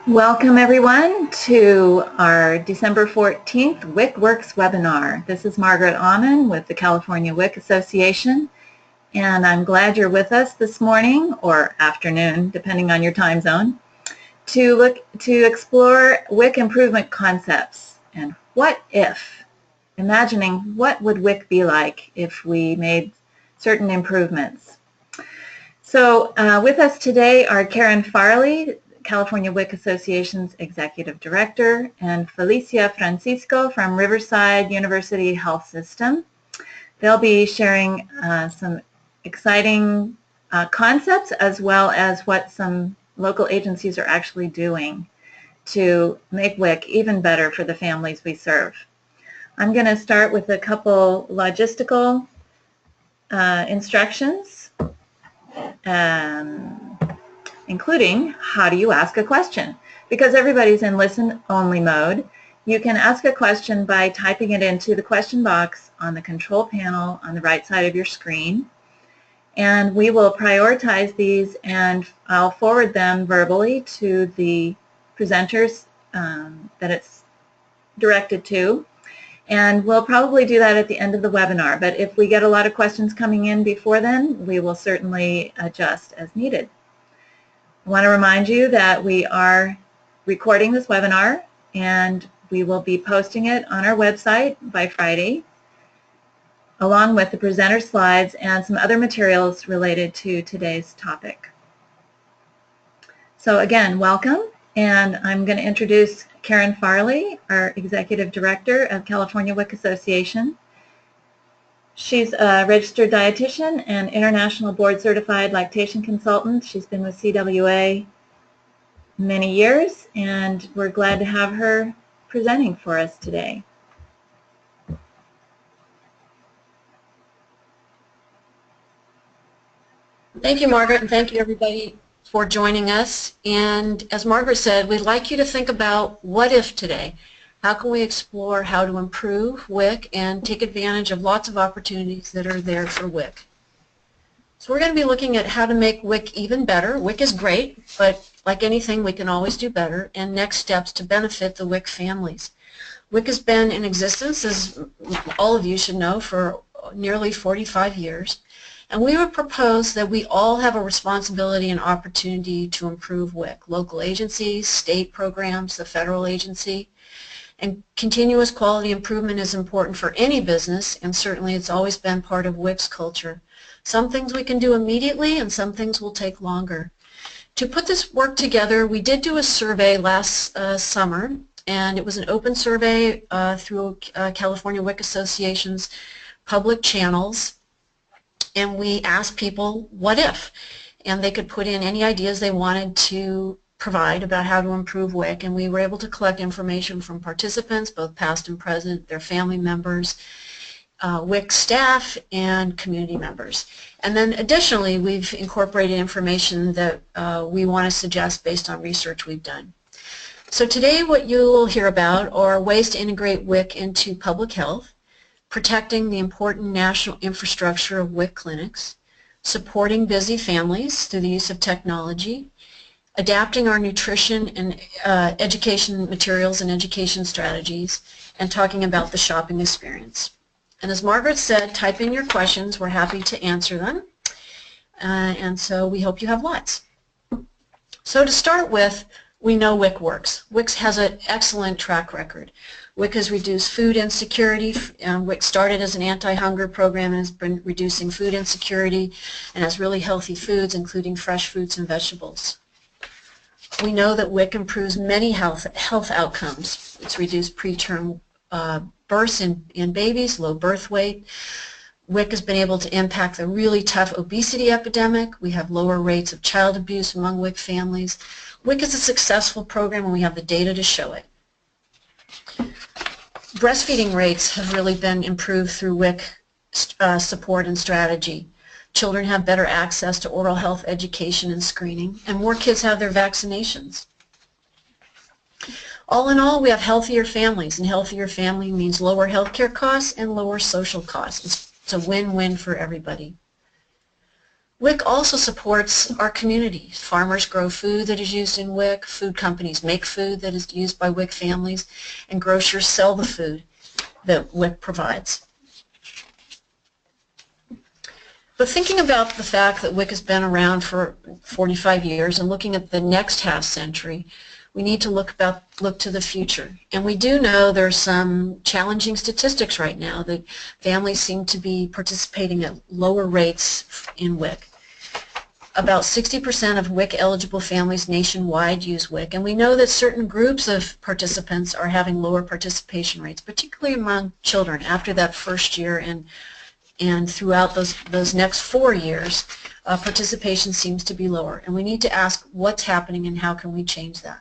Welcome everyone to our December 14th WIC Works webinar. This is Margaret Ahman with the California WIC Association, and I'm glad you're with us this morning or afternoon, depending on your time zone, to explore WIC improvement concepts and what if, imagining what would WIC be like if we made certain improvements. So with us today are Karen Farley, California WIC Association's Executive Director, and Felicia Francisco from Riverside University Health System. They'll be sharing some exciting concepts as well as what some local agencies are actually doing to make WIC even better for the families we serve. I'm going to start with a couple logistical instructions. Including how do you ask a question? Because everybody's in listen-only mode, you can ask a question by typing it into the question box on the control panel on the right side of your screen. And we will prioritize these and I'll forward them verbally to the presenters that it's directed to. And we'll probably do that at the end of the webinar. But if we get a lot of questions coming in before then, we will certainly adjust as needed. I want to remind you that we are recording this webinar and we will be posting it on our website by Friday, along with the presenter slides and some other materials related to today's topic. So again, welcome, and I'm going to introduce Karen Farley, our Executive Director of California WIC Association. She's a registered dietitian and international board certified lactation consultant. She's been with CWA many years, and we're glad to have her presenting for us today. Thank you, Margaret, and thank you everybody for joining us. And as Margaret said, we'd like you to think about what if today. How can we explore how to improve WIC and take advantage of lots of opportunities that are there for WIC? So we're going to be looking at how to make WIC even better. WIC is great, but like anything, we can always do better, and next steps to benefit the WIC families. WIC has been in existence, as all of you should know, for nearly 45 years. And we would propose that we all have a responsibility and opportunity to improve WIC. Local agencies, state programs, the federal agency. And continuous quality improvement is important for any business, and certainly it's always been part of WIC's culture. Some things we can do immediately, and some things will take longer. To put this work together, we did do a survey last summer, and it was an open survey through California WIC Association's public channels, and we asked people, what if? And they could put in any ideas they wanted to provide about how to improve WIC, and we were able to collect information from participants, both past and present, their family members, WIC staff, and community members. And then additionally, we've incorporated information that we want to suggest based on research we've done. So today what you'll hear about are ways to integrate WIC into public health, protecting the important national infrastructure of WIC clinics, supporting busy families through the use of technology, adapting our nutrition and education materials and education strategies, and talking about the shopping experience. And as Margaret said, type in your questions. We're happy to answer them. And so we hope you have lots. So to start with, we know WIC works. WIC has an excellent track record. WIC has reduced food insecurity. WIC started as an anti-hunger program and has been reducing food insecurity and has really healthy foods, including fresh fruits and vegetables. We know that WIC improves many health outcomes. It's reduced preterm births in babies, low birth weight. WIC has been able to impact the really tough obesity epidemic. We have lower rates of child abuse among WIC families. WIC is a successful program and we have the data to show it. Breastfeeding rates have really been improved through WIC support and strategy. Children have better access to oral health education and screening, and more kids have their vaccinations. All in all, we have healthier families, and healthier family means lower healthcare costs and lower social costs. It's a win-win for everybody. WIC also supports our community. Farmers grow food that is used in WIC, food companies make food that is used by WIC families, and grocers sell the food that WIC provides. But thinking about the fact that WIC has been around for 45 years and looking at the next half century, we need to look to the future. And we do know there's some challenging statistics right now that families seem to be participating at lower rates in WIC. About 60% of WIC eligible families nationwide use WIC, and we know that certain groups of participants are having lower participation rates, particularly among children after that first year and throughout those next 4 years, participation seems to be lower. And we need to ask what's happening and how can we change that.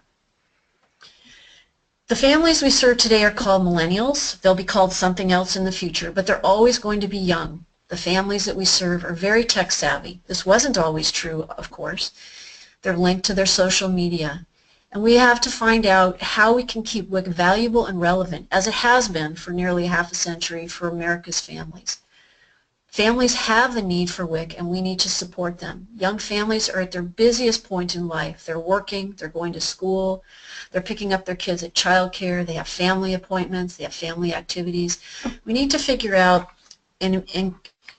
The families we serve today are called millennials. They'll be called something else in the future, but they're always going to be young. The families that we serve are very tech savvy. This wasn't always true, of course. They're linked to their social media. And we have to find out how we can keep WIC valuable and relevant, as it has been for nearly half a century for America's families. Families have the need for WIC, and we need to support them. Young families are at their busiest point in life. They're working, they're going to school, they're picking up their kids at childcare, they have family appointments, they have family activities. We need to figure out and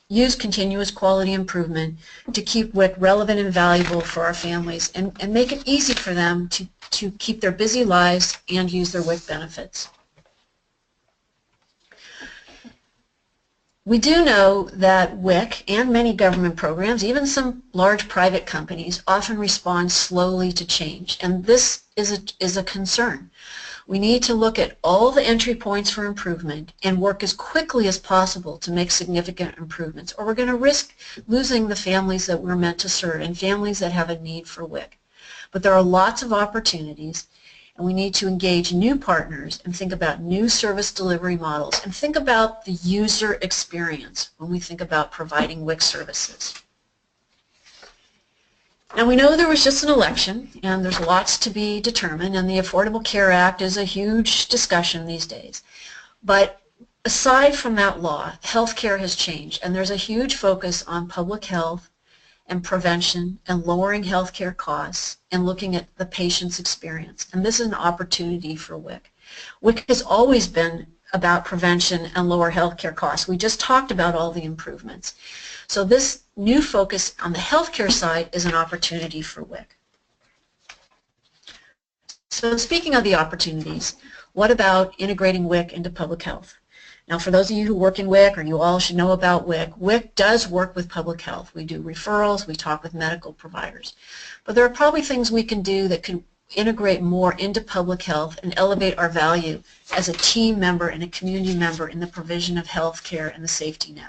use continuous quality improvement to keep WIC relevant and valuable for our families and make it easy for them to keep their busy lives and use their WIC benefits. We do know that WIC and many government programs, even some large private companies, often respond slowly to change, and this is a concern. We need to look at all the entry points for improvement and work as quickly as possible to make significant improvements, or we're going to risk losing the families that we're meant to serve and families that have a need for WIC. But there are lots of opportunities, and we need to engage new partners and think about new service delivery models and think about the user experience when we think about providing WIC services. Now, we know there was just an election and there's lots to be determined, and the Affordable Care Act is a huge discussion these days. But aside from that law, healthcare has changed, and there's a huge focus on public health and prevention and lowering healthcare costs and looking at the patient's experience. And this is an opportunity for WIC. WIC has always been about prevention and lower healthcare costs. We just talked about all the improvements. So this new focus on the healthcare side is an opportunity for WIC. So speaking of the opportunities, what about integrating WIC into public health? Now, for those of you who work in WIC, or you all should know about WIC, WIC does work with public health. We do referrals, we talk with medical providers. But there are probably things we can do that can integrate more into public health and elevate our value as a team member and a community member in the provision of health care and the safety net.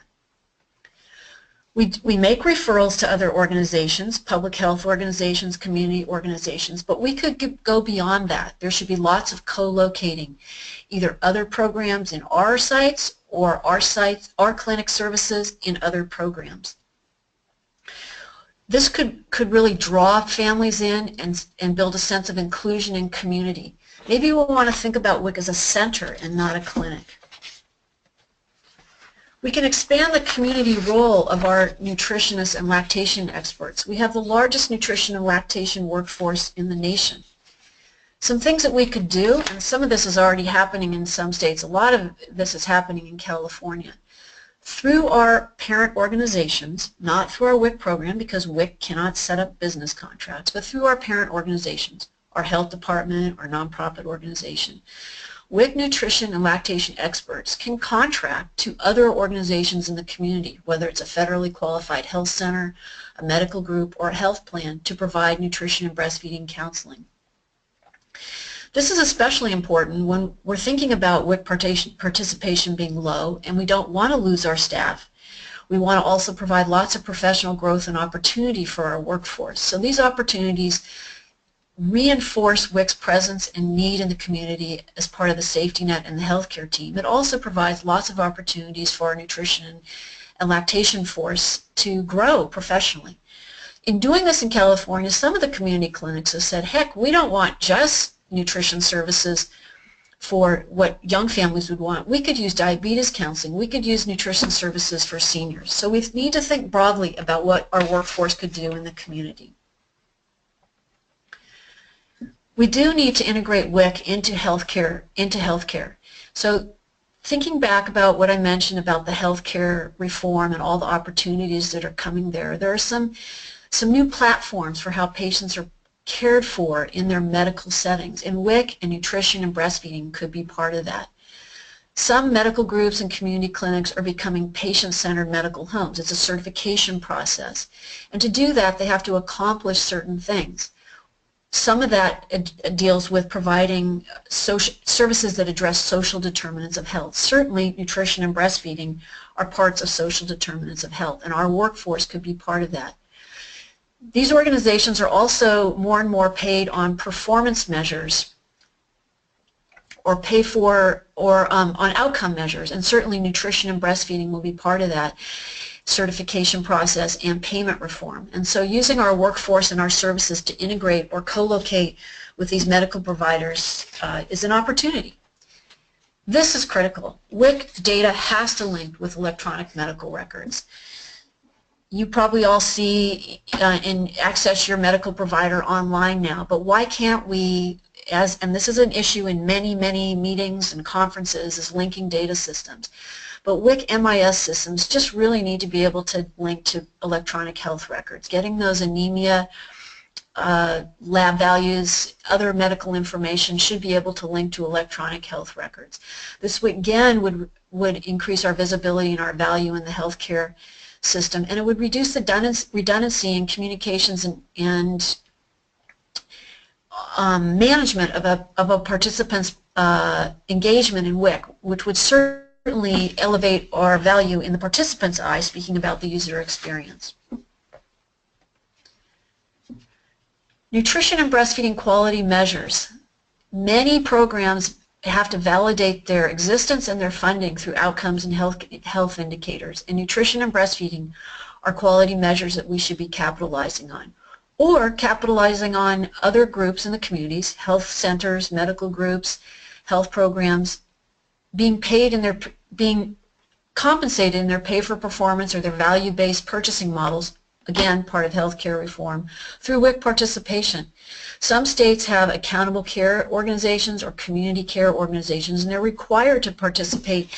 We make referrals to other organizations, public health organizations, community organizations, but we could go beyond that. There should be lots of co-locating, either other programs in our sites or our clinic services in other programs. This could really draw families in and build a sense of inclusion and community. Maybe we'll want to think about WIC as a center and not a clinic. We can expand the community role of our nutritionists and lactation experts. We have the largest nutrition and lactation workforce in the nation. Some things that we could do, and some of this is already happening in some states, a lot of this is happening in California. Through our parent organizations, not through our WIC program because WIC cannot set up business contracts, but through our parent organizations, our health department, our nonprofit organization. WIC nutrition and lactation experts can contract to other organizations in the community, whether it's a federally qualified health center, a medical group, or a health plan, to provide nutrition and breastfeeding counseling. This is especially important when we're thinking about WIC participation being low and we don't want to lose our staff. We want to also provide lots of professional growth and opportunity for our workforce. So these opportunities reinforce WIC's presence and need in the community as part of the safety net and the healthcare team. It also provides lots of opportunities for our nutrition and lactation force to grow professionally. In doing this in California, some of the community clinics have said, heck, we don't want just nutrition services. for what young families would want. We could use diabetes counseling. We could use nutrition services for seniors. So we need to think broadly about what our workforce could do in the community. We do need to integrate WIC into healthcare. So thinking back about what I mentioned about the healthcare reform and all the opportunities that are coming there, there are some new platforms for how patients are cared for in their medical settings, and WIC and nutrition and breastfeeding could be part of that. Some medical groups and community clinics are becoming patient-centered medical homes. It's a certification process, and to do that they have to accomplish certain things. Some of that deals with providing services that address social determinants of health. Certainly nutrition and breastfeeding are parts of social determinants of health, and our workforce could be part of that. These organizations are also more and more paid on performance measures or on outcome measures, and certainly nutrition and breastfeeding will be part of that certification process and payment reform. And so using our workforce and our services to integrate or co-locate with these medical providers is an opportunity. This is critical. WIC data has to link with electronic medical records. You probably all see and access your medical provider online now, but why can't we, and this is an issue in many meetings and conferences, is linking data systems. But WIC MIS systems just really need to be able to link to electronic health records. Getting those anemia, lab values, other medical information should be able to link to electronic health records. This again would increase our visibility and our value in the healthcare system, and it would reduce the redundancy in communications and management of a participant's engagement in WIC, which would certainly elevate our value in the participant's eye, speaking about the user experience. Nutrition and breastfeeding quality measures. Many programs have to validate their existence and their funding through outcomes and health indicators, and nutrition and breastfeeding are quality measures that we should be capitalizing on, or capitalizing on other groups in the communities, health centers, medical groups, health programs, being compensated in their pay for performance or their value-based purchasing models, again part of healthcare reform, through WIC participation. Some states have accountable care organizations or community care organizations, and they're required to participate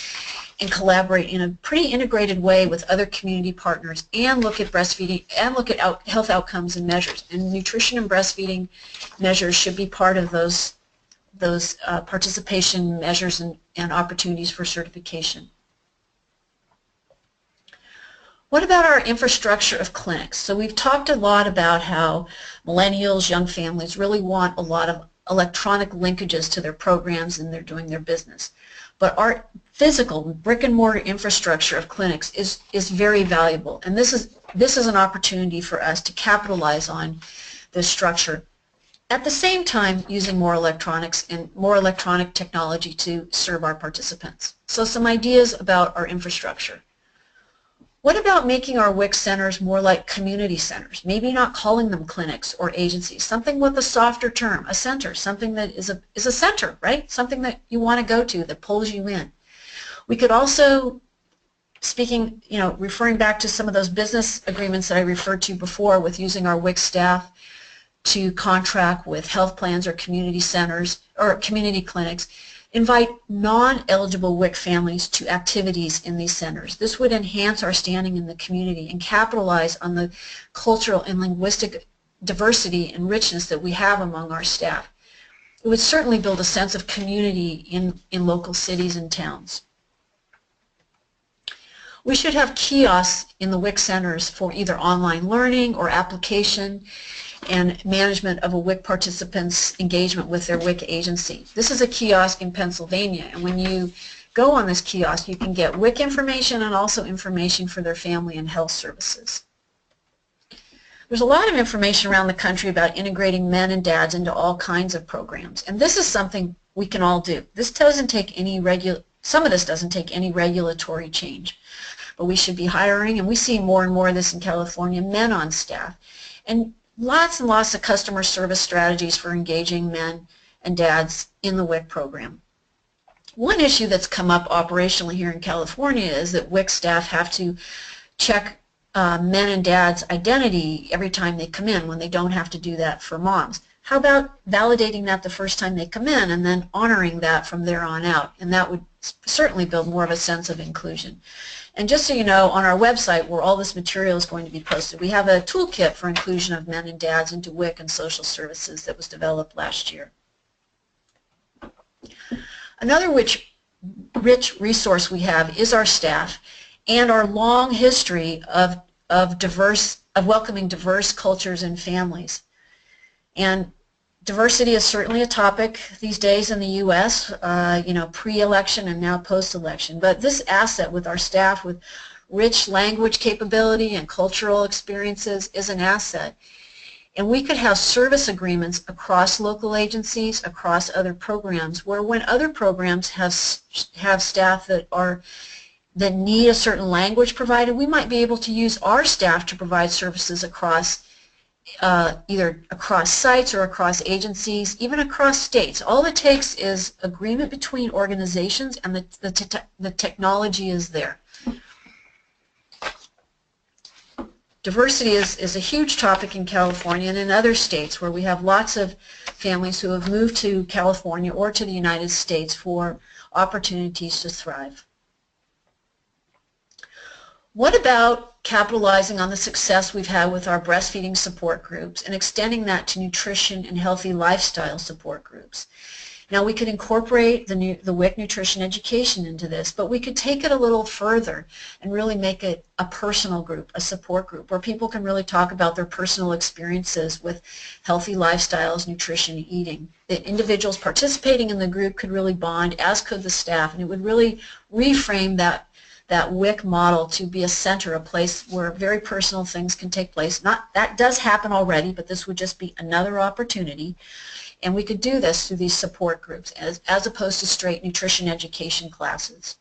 and collaborate in a pretty integrated way with other community partners and look at breastfeeding and look at health outcomes and measures. And nutrition and breastfeeding measures should be part of those participation measures and opportunities for certification. What about our infrastructure of clinics? So we've talked a lot about how millennials, young families really want a lot of electronic linkages to their programs and they're doing their business. But our physical brick and mortar infrastructure of clinics is very valuable, and this is an opportunity for us to capitalize on this structure. At the same time, using more electronics and more electronic technology to serve our participants. So some ideas about our infrastructure. What about making our WIC centers more like community centers? Maybe not calling them clinics or agencies, something with a softer term, a center, something that is a center, right? Something that you want to go to that pulls you in. We could also, referring back to some of those business agreements that I referred to before with using our WIC staff to contract with health plans or community centers or community clinics, invite non-eligible WIC families to activities in these centers. This would enhance our standing in the community and capitalize on the cultural and linguistic diversity and richness that we have among our staff. It would certainly build a sense of community in local cities and towns. We should have kiosks in the WIC centers for either online learning or application and management of a WIC participant's engagement with their WIC agency. This is a kiosk in Pennsylvania, and when you go on this kiosk, you can get WIC information and also information for their family and health services. There's a lot of information around the country about integrating men and dads into all kinds of programs, and this is something we can all do. This doesn't take any some of this doesn't take any regulatory change, but we should be hiring, and we see more and more of this in California, men on staff, and lots of customer service strategies for engaging men and dads in the WIC program. One issue that's come up operationally here in California is that WIC staff have to check men and dads' identity every time they come in when they don't have to do that for moms. How about validating that the first time they come in and then honoring that from there on out? And that would certainly build more of a sense of inclusion. And just so you know, on our website where all this material is going to be posted, we have a toolkit for inclusion of men and dads into WIC and social services that was developed last year. Another rich resource we have is our staff and our long history of welcoming diverse cultures and families. And diversity is certainly a topic these days in the U.S., pre-election and now post-election. But this asset with our staff with rich language capability and cultural experiences is an asset. And we could have service agreements across local agencies, across other programs, where when other programs have staff that need a certain language provided, we might be able to use our staff to provide services across either across sites or across agencies, even across states. All it takes is agreement between organizations, and the technology is there. Diversity is a huge topic in California and in other states where we have lots of families who have moved to California or to the United States for opportunities to thrive. What about capitalizing on the success we've had with our breastfeeding support groups and extending that to nutrition and healthy lifestyle support groups? Now, we could incorporate the WIC nutrition education into this, but we could take it a little further and really make it a personal group, a support group, where people can really talk about their personal experiences with healthy lifestyles, nutrition, eating. The individuals participating in the group could really bond, as could the staff, and it would really reframe that WIC model to be a center, a place where very personal things can take place. That does happen already, but this would just be another opportunity. And we could do this through these support groups as opposed to straight nutrition education classes.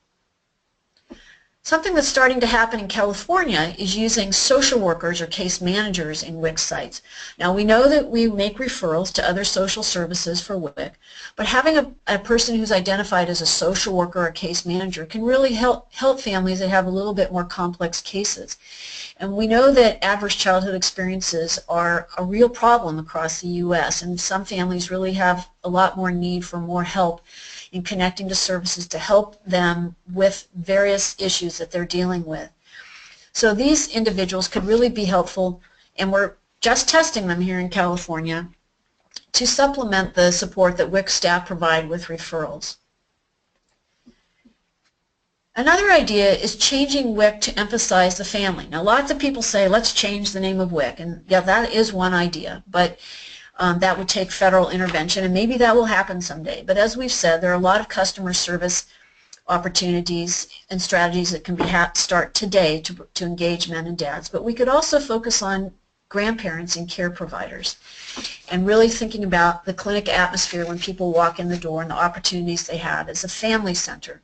Something that's starting to happen in California is using social workers or case managers in WIC sites. Now, we know that we make referrals to other social services for WIC, but having a person who's identified as a social worker or case manager can really help families that have a little bit more complex cases. And we know that adverse childhood experiences are a real problem across the U.S., and some families really have a lot more need for more help in connecting to services to help them with various issues that they're dealing with. So these individuals could really be helpful, and we're just testing them here in California to supplement the support that WIC staff provide with referrals. Another idea is changing WIC to emphasize the family. Now, lots of people say, let's change the name of WIC, and yeah, that is one idea, but that would take federal intervention, and maybe that will happen someday. But as we've said, there are a lot of customer service opportunities and strategies that can start today to engage men and dads. But we could also focus on grandparents and care providers and really thinking about the clinic atmosphere when people walk in the door and the opportunities they have as a family center.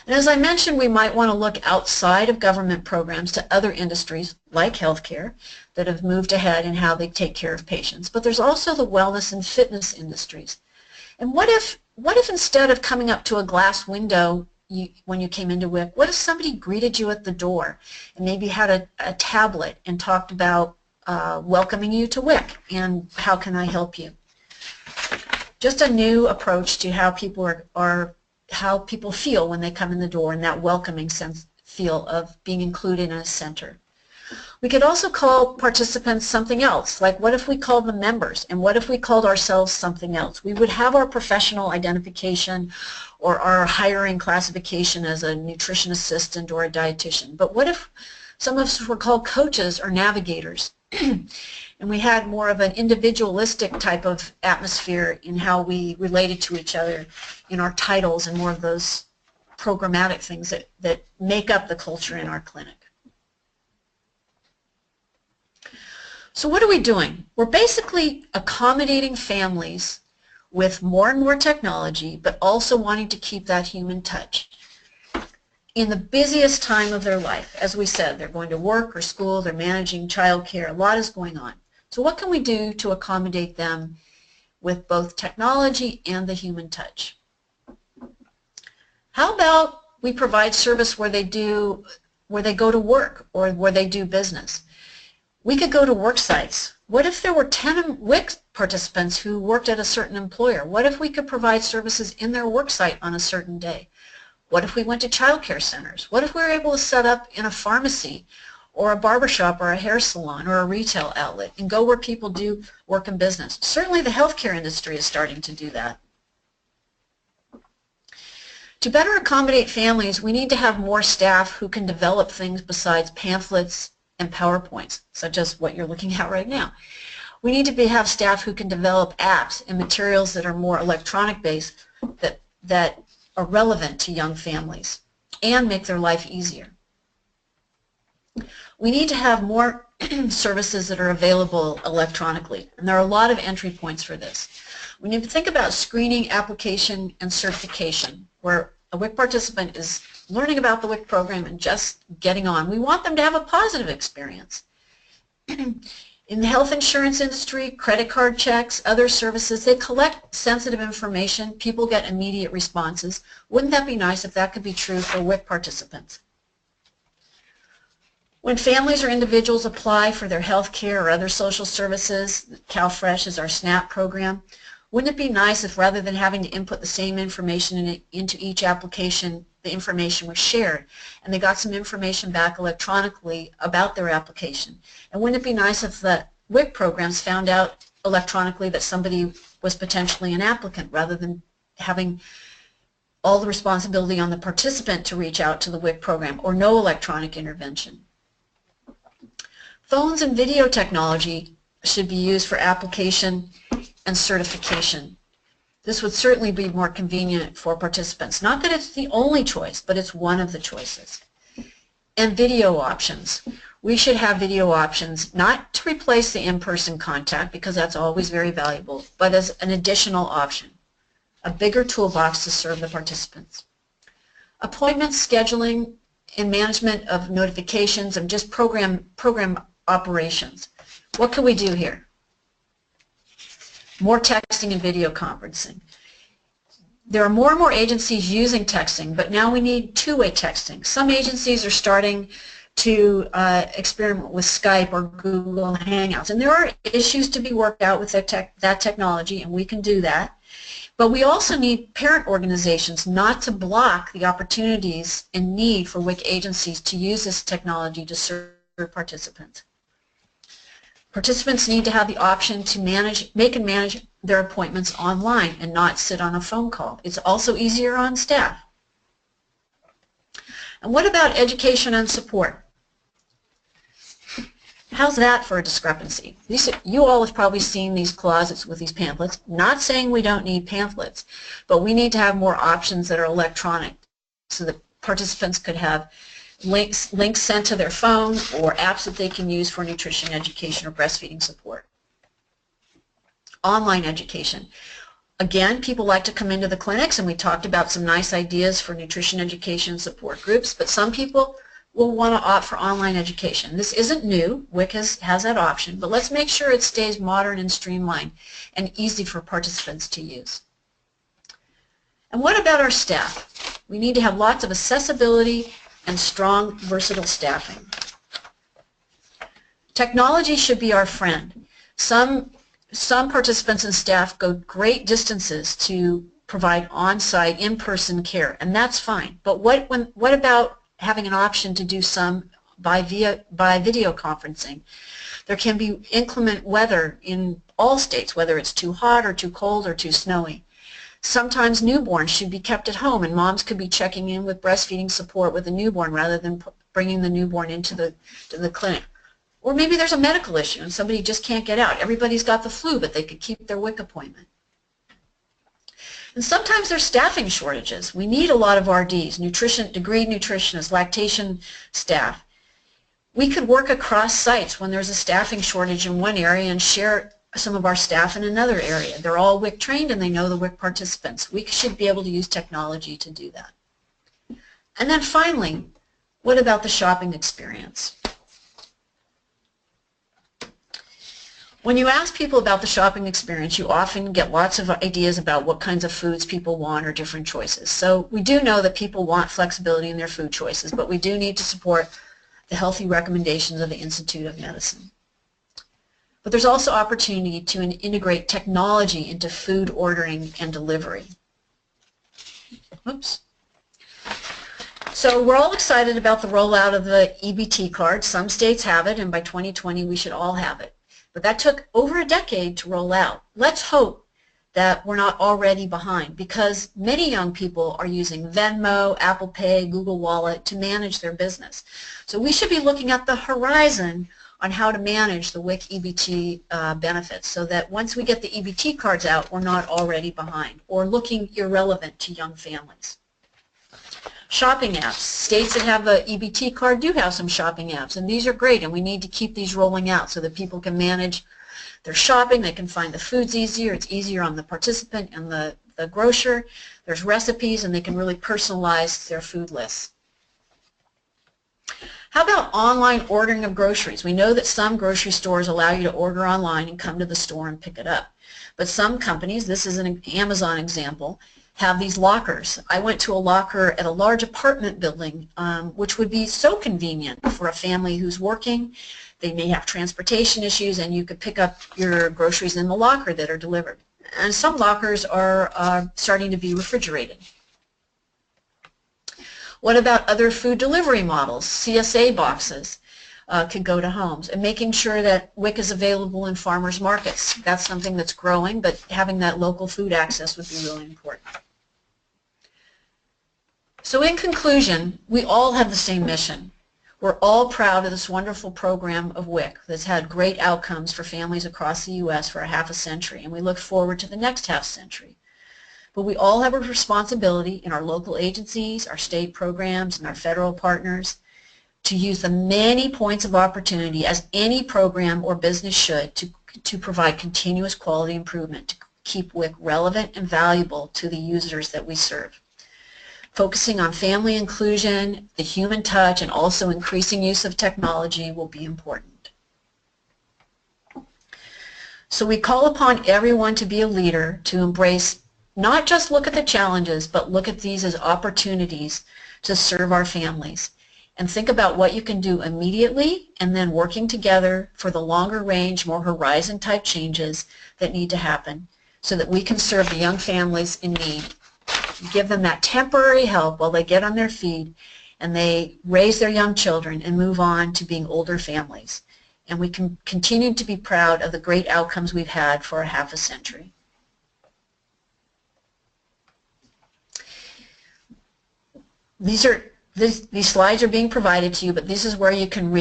And as I mentioned, we might want to look outside of government programs to other industries like healthcare that have moved ahead in how they take care of patients. But there's also the wellness and fitness industries. And what if instead of coming up to a glass window when you came into WIC, what if somebody greeted you at the door and maybe had a tablet and talked about welcoming you to WIC and how can I help you? Just a new approach to how people feel when they come in the door, and that welcoming feel of being included in a center. We could also call participants something else, like what if we called them members, and what if we called ourselves something else? We would have our professional identification or our hiring classification as a nutrition assistant or a dietitian, but what if some of us were called coaches or navigators? And we had more of an individualistic type of atmosphere in how we related to each other in our titles and more of those programmatic things that make up the culture in our clinic. So what are we doing? We're basically accommodating families with more and more technology, but also wanting to keep that human touch. In the busiest time of their life, as we said, they're going to work or school, they're managing childcare, a lot is going on. So what can we do to accommodate them with both technology and the human touch? How about we provide service where they go to work or where they do business? We could go to work sites. What if there were 10 WIC participants who worked at a certain employer? What if we could provide services in their work site on a certain day? What if we went to child care centers? What if we were able to set up in a pharmacy or a barbershop or a hair salon or a retail outlet and go where people do work and business? Certainly the healthcare industry is starting to do that. To better accommodate families, we need to have more staff who can develop things besides pamphlets and PowerPoints, such as what you're looking at right now. We need to have staff who can develop apps and materials that are more electronic-based that are relevant to young families and make their life easier. We need to have more services that are available electronically, and there are a lot of entry points for this. We need to think about screening, application, and certification, where a WIC participant is learning about the WIC program and just getting on. We want them to have a positive experience. In the health insurance industry, credit card checks, other services, they collect sensitive information. People get immediate responses. Wouldn't that be nice if that could be true for WIC participants? When families or individuals apply for their health care or other social services, CalFresh is our SNAP program, wouldn't it be nice if rather than having to input the same information into each application, the information was shared and they got some information back electronically about their application? And wouldn't it be nice if the WIC programs found out electronically that somebody was potentially an applicant rather than having all the responsibility on the participant to reach out to the WIC program, or no electronic intervention? Phones and video technology should be used for application and certification. This would certainly be more convenient for participants. Not that it's the only choice, but it's one of the choices. And video options. We should have video options, not to replace the in-person contact, because that's always very valuable, but as an additional option, a bigger toolbox to serve the participants. Appointments, scheduling, and management of notifications and just program operations. What can we do here? More texting and video conferencing. There are more and more agencies using texting, but now we need two-way texting. Some agencies are starting to experiment with Skype or Google Hangouts, and there are issues to be worked out with that technology, and we can do that. But we also need parent organizations not to block the opportunities and need for WIC agencies to use this technology to serve participants. Participants need to have the option to make and manage their appointments online and not sit on a phone call. It's also easier on staff. And what about education and support? How's that for a discrepancy? You all have probably seen these closets with these pamphlets. Not saying we don't need pamphlets, but we need to have more options that are electronic so that participants could have links sent to their phone or apps that they can use for nutrition education or breastfeeding support. Online education. Again, people like to come into the clinics, and we talked about some nice ideas for nutrition education support groups, but some people will want to opt for online education. This isn't new. WIC has that option, but let's make sure it stays modern and streamlined and easy for participants to use. And what about our staff? We need to have lots of accessibility and strong, versatile staffing. Technology should be our friend. Some participants and staff go great distances to provide on-site, in-person care, and that's fine. But what about having an option to do some by video conferencing? There can be inclement weather in all states, whether it's too hot or too cold or too snowy. Sometimes newborns should be kept at home, and moms could be checking in with breastfeeding support with a newborn rather than bringing the newborn into the clinic. Or maybe there's a medical issue and somebody just can't get out. Everybody's got the flu, but they could keep their WIC appointment. And sometimes there's staffing shortages. We need a lot of RDs, degree nutritionists, lactation staff. We could work across sites when there's a staffing shortage in one area and share some of our staff in another area. They're all WIC trained and they know the WIC participants. We should be able to use technology to do that. And then finally, what about the shopping experience? When you ask people about the shopping experience, you often get lots of ideas about what kinds of foods people want or different choices. So we do know that people want flexibility in their food choices, but we do need to support the healthy recommendations of the Institute of Medicine. But there's also opportunity to integrate technology into food ordering and delivery. Oops. So we're all excited about the rollout of the EBT card. Some states have it, and by 2020 we should all have it. But that took over a decade to roll out. Let's hope that we're not already behind, because many young people are using Venmo, Apple Pay, Google Wallet to manage their business. So we should be looking at the horizon on how to manage the WIC EBT benefits, so that once we get the EBT cards out, we're not already behind or looking irrelevant to young families. Shopping apps. States that have a EBT card do have some shopping apps, and these are great, and we need to keep these rolling out so that people can manage their shopping. They can find the foods easier. It's easier on the participant and the grocer. There's recipes, and they can really personalize their food lists. How about online ordering of groceries? We know that some grocery stores allow you to order online and come to the store and pick it up. But some companies, this is an Amazon example, have these lockers. I went to a locker at a large apartment building, which would be so convenient for a family who's working. They may have transportation issues, and you could pick up your groceries in the locker that are delivered. And some lockers are starting to be refrigerated. What about other food delivery models? CSA boxes could go to homes, and making sure that WIC is available in farmers markets. That's something that's growing, but having that local food access would be really important. So in conclusion, we all have the same mission. We're all proud of this wonderful program of WIC that's had great outcomes for families across the U.S. for a half a century, and we look forward to the next half century. But we all have a responsibility in our local agencies, our state programs, and our federal partners to use the many points of opportunity, as any program or business should, to provide continuous quality improvement to keep WIC relevant and valuable to the users that we serve. Focusing on family inclusion, the human touch, and also increasing use of technology will be important. So we call upon everyone to be a leader, to embrace, not just look at the challenges, but look at these as opportunities to serve our families. And think about what you can do immediately, and then working together for the longer range, more horizon type changes that need to happen so that we can serve the young families in need. Give them that temporary help while they get on their feet and they raise their young children and move on to being older families. And we can continue to be proud of the great outcomes we've had for a half a century. These slides are being provided to you, but this is where you can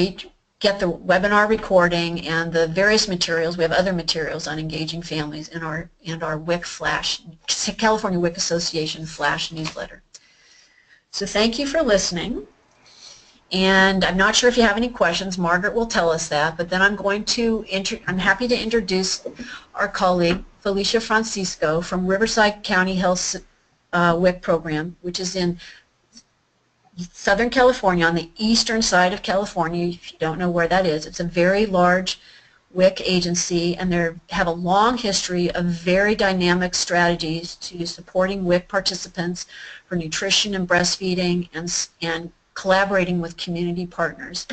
get the webinar recording and the various materials. We have other materials on engaging families in our WIC Flash, California WIC Association Flash newsletter. So thank you for listening. And I'm not sure if you have any questions. Margaret will tell us that, but then I'm happy to introduce our colleague, Felicia Francisco from Riverside County Health WIC program, which is in Southern California, on the eastern side of California. If you don't know where that is, it's a very large WIC agency, and they have a long history of very dynamic strategies to supporting WIC participants for nutrition and breastfeeding, and collaborating with community partners.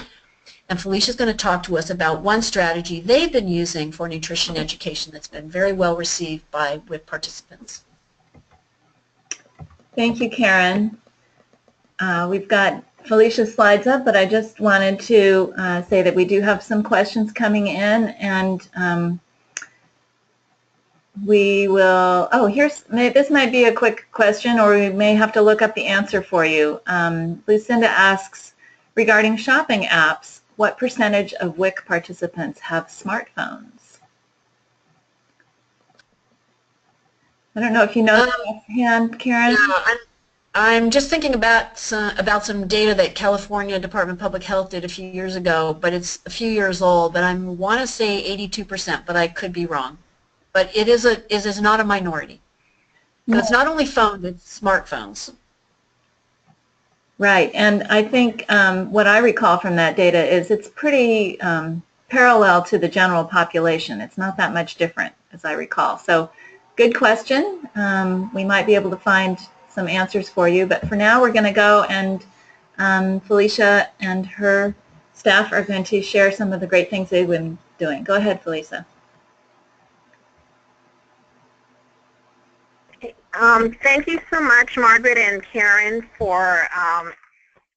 And Felicia's going to talk to us about one strategy they've been using for nutrition education that's been very well received by WIC participants. Thank you, Karen. We've got Felicia's slides up, but I just wanted to say that we do have some questions coming in, and we will, this might be a quick question, or we may have to look up the answer for you. Lucinda asks, regarding shopping apps, what percentage of WIC participants have smartphones? I don't know if you know that offhand, Karen. Yeah, I'm just thinking about some data that California Department of Public Health did a few years ago, but it's a few years old, but I want to say 82%, but I could be wrong. But it is not a minority. But it's not only phones, it's smartphones. Right, and I think what I recall from that data is it's pretty parallel to the general population. It's not that much different, as I recall. So good question. We might be able to find some answers for you, but for now we're going to go and Felicia and her staff are going to share some of the great things they've been doing. Go ahead, Felicia. Thank you so much, Margaret and Karen, for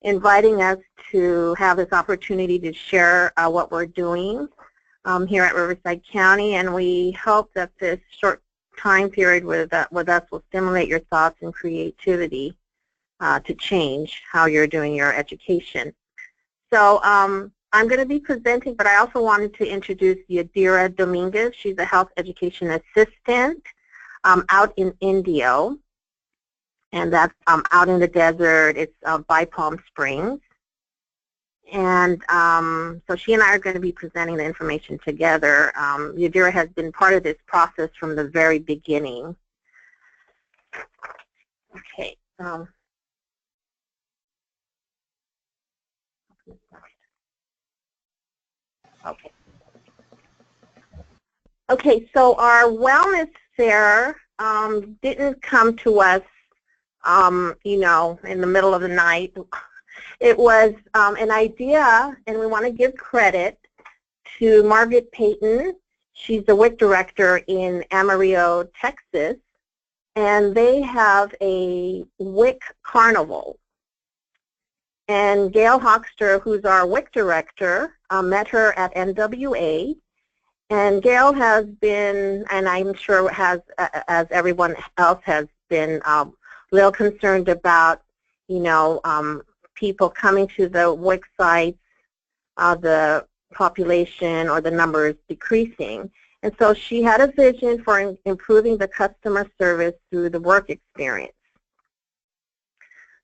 inviting us to have this opportunity to share what we're doing here at Riverside County, and we hope that this short time period with us will stimulate your thoughts and creativity to change how you're doing your education. So I'm going to be presenting, but I also wanted to introduce Yadira Dominguez. She's a health education assistant out in Indio, and that's out in the desert. It's by Palm Springs. And so she and I are going to be presenting the information together. Yadira has been part of this process from the very beginning. Okay. Okay. Okay, so our wellness fair didn't come to us, you know, in the middle of the night. It was an idea, and we want to give credit to Margaret Payton. She's the WIC director in Amarillo, Texas, and they have a WIC carnival. And Gail Hockster, who's our WIC director, met her at NWA. And Gail has been, and I'm sure has, as everyone else has been, a little concerned about, you know, people coming to the WIC sites, the population or the numbers decreasing. And so she had a vision for improving the customer service through the work experience.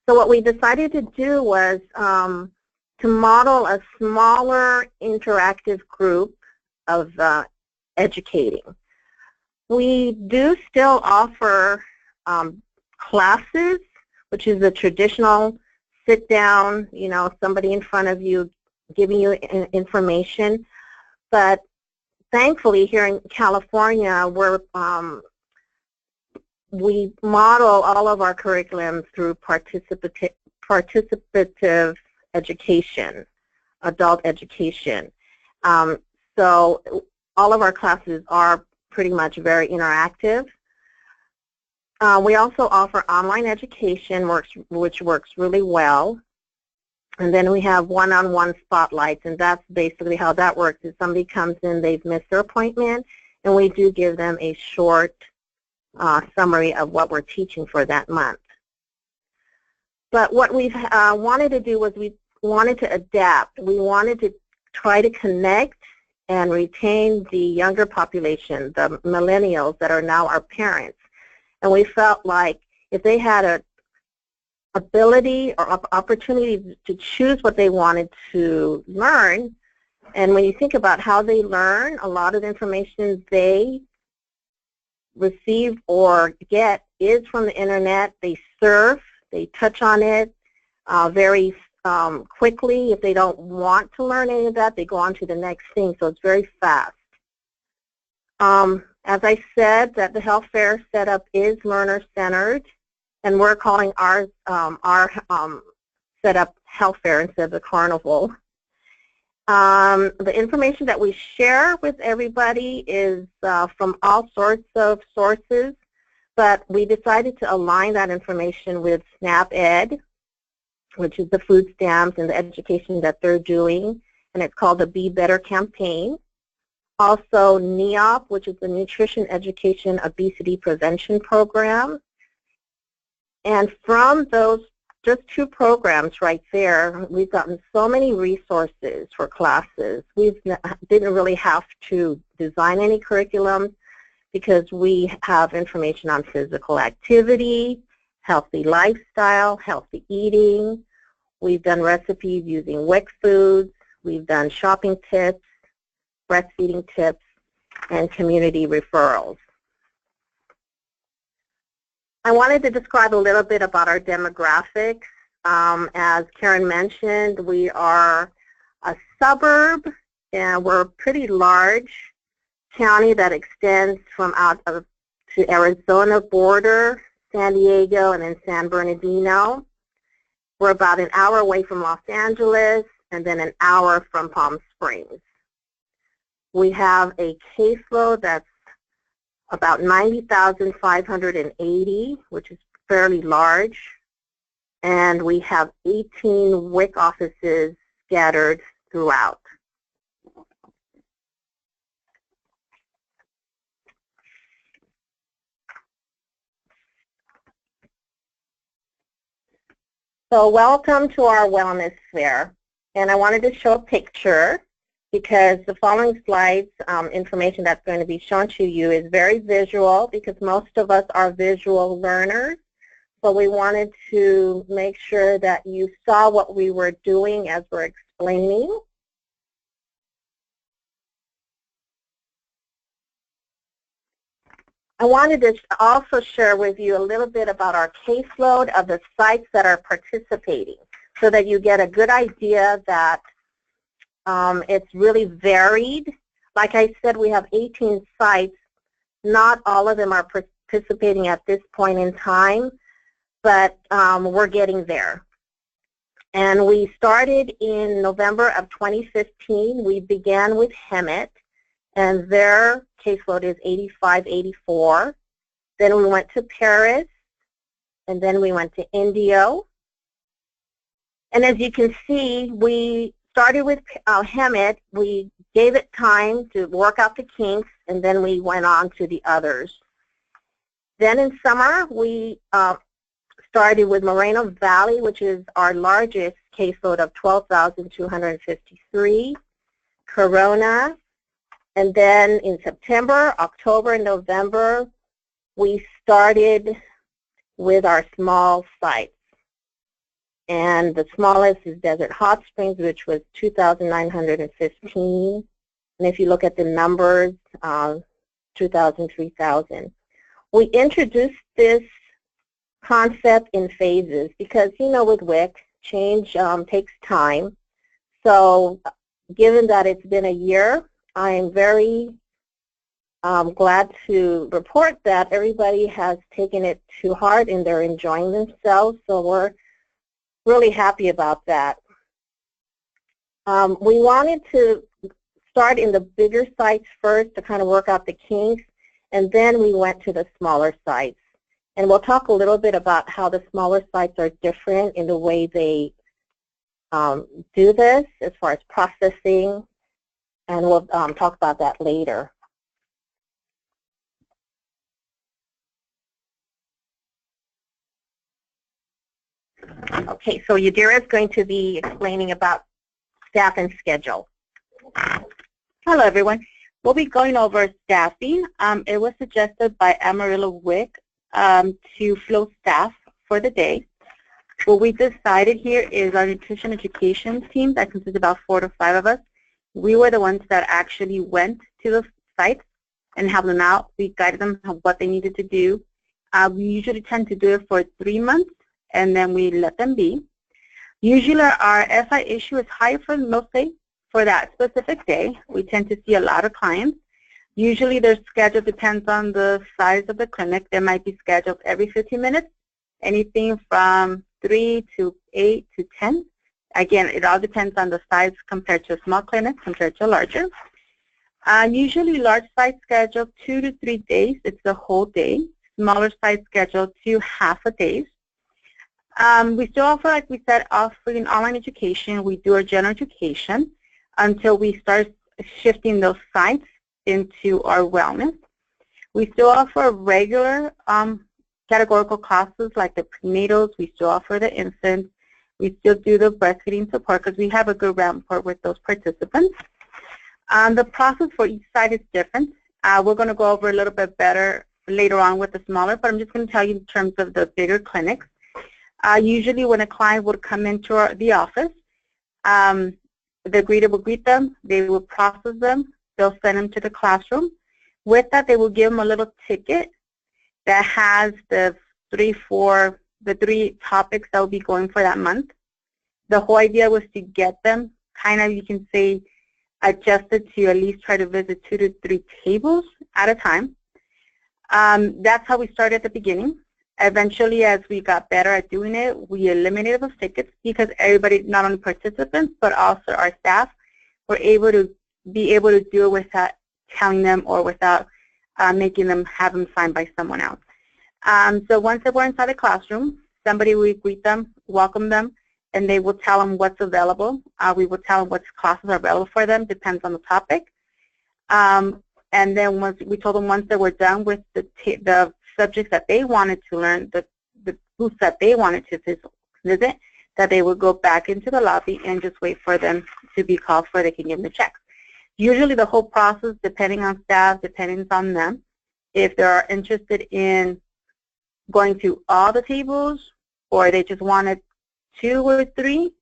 So what we decided to do was to model a smaller interactive group of educating. We do still offer classes, which is a traditional sit down, you know, somebody in front of you giving you information. But thankfully here in California, we model all of our curriculum through participative education, adult education. So all of our classes are pretty much very interactive. We also offer online education, which works really well. And then we have one-on-one spotlights, and that's basically how that works. Is somebody comes in, they've missed their appointment, and we do give them a short summary of what we're teaching for that month. But what we've wanted to do was we wanted to adapt. We wanted to try to connect and retain the younger population, the millennials that are now our parents. And we felt like if they had an ability or opportunity to choose what they wanted to learn, and when you think about how they learn, a lot of the information they receive or get is from the internet. They surf, they touch on it very quickly. If they don't want to learn any of that, they go on to the next thing, so it's very fast. As I said, that the health fair setup is learner-centered, and we're calling our setup health fair instead of the carnival. The information that we share with everybody is from all sorts of sources, but we decided to align that information with SNAP-Ed, which is the food stamps and the education that they're doing, and it's called the Be Better campaign. Also NEOP, which is the Nutrition Education Obesity Prevention Program. And from those just two programs right there, we've gotten so many resources for classes. We didn't really have to design any curriculum because we have information on physical activity, healthy lifestyle, healthy eating. We've done recipes using WIC foods. We've done shopping tips, breastfeeding tips, and community referrals. I wanted to describe a little bit about our demographics. As Karen mentioned, we are a suburb and we're a pretty large county that extends from out of to Arizona border, San Diego, and then San Bernardino. We're about an hour away from Los Angeles and then an hour from Palm Springs. We have a caseload that's about 90,580, which is fairly large. And we have 18 WIC offices scattered throughout. So welcome to our wellness fair. And I wanted to show a picture because the following slides, information that's going to be shown to you is very visual because most of us are visual learners. So we wanted to make sure that you saw what we were doing as we're explaining. I wanted to also share with you a little bit about our caseload of the sites that are participating so that you get a good idea that it's really varied. Like I said, we have 18 sites. Not all of them are participating at this point in time, but we're getting there. And we started in November of 2015. We began with Hemet, and their caseload is 8584. Then we went to Paris, and then we went to Indio. And as you can see, we started with Hemet. We gave it time to work out the kinks, and then we went on to the others. Then in summer, we started with Moreno Valley, which is our largest caseload of 12,253, Corona, and then in September, October, and November, we started with our small sites. And the smallest is Desert Hot Springs, which was 2,915. And if you look at the numbers, 2,000, 3,000. We introduced this concept in phases because, you know, with WIC, change takes time. So given that it's been a year, I'm very glad to report that everybody has taken it to heart and they're enjoying themselves. So we're really happy about that. We wanted to start in the bigger sites first to kind of work out the kinks, and then we went to the smaller sites. And we'll talk a little bit about how the smaller sites are different in the way they do this as far as processing, and we'll talk about that later. Okay, so Yadira is going to be explaining about staff and schedule. Hello, everyone. We'll be going over staffing. It was suggested by Amarillo WIC to flow staff for the day. What we decided here is our nutrition education team that consists of about 4 to 5 of us. We were the ones that actually went to the sites and helped them out. We guided them on what they needed to do. We usually tend to do it for 3 months, and then we let them be. Usually our SI issue is high for mostly for that specific day. We tend to see a lot of clients. Usually their schedule depends on the size of the clinic. They might be scheduled every 15 minutes, anything from 3 to 8 to 10. Again, it all depends on the size compared to a small clinic compared to a larger. Usually large sites schedule 2 to 3 days. It's the whole day. Smaller sites schedule 2 half a days. We still offer, like we said, offering online education. We do our general education until we start shifting those sites into our wellness. We still offer regular categorical classes like the prenatals. We still offer the infants. We still do the breastfeeding support because we have a good rapport with those participants. The process for each site is different. We're going to go over a little bit better later on with the smaller, but I'm just going to tell you in terms of the bigger clinics. Usually when a client would come into the office, the greeter will greet them, they will process them, they'll send them to the classroom. With that, they will give them a little ticket that has the 3 topics that will be going for that month. The whole idea was to get them kind of, you can say, adjusted to at least try to visit 2 to 3 tables at a time. That's how we started at the beginning. Eventually, as we got better at doing it, we eliminated those tickets because everybody, not only participants, but also our staff, were able to do it without telling them or without making them have them signed by someone else. So once they were inside the classroom, somebody would greet them, welcome them, and they will tell them what's available. We will tell them what classes are available for them, depends on the topic. And then once we told them once they were done with the subjects that they wanted to learn, the groups that they wanted to visit, that they would go back into the lobby and just wait for them to be called for they can give them the checks. Usually the whole process, depending on staff, depending on them, if they are interested in going to all the tables or they just wanted 2 or 3,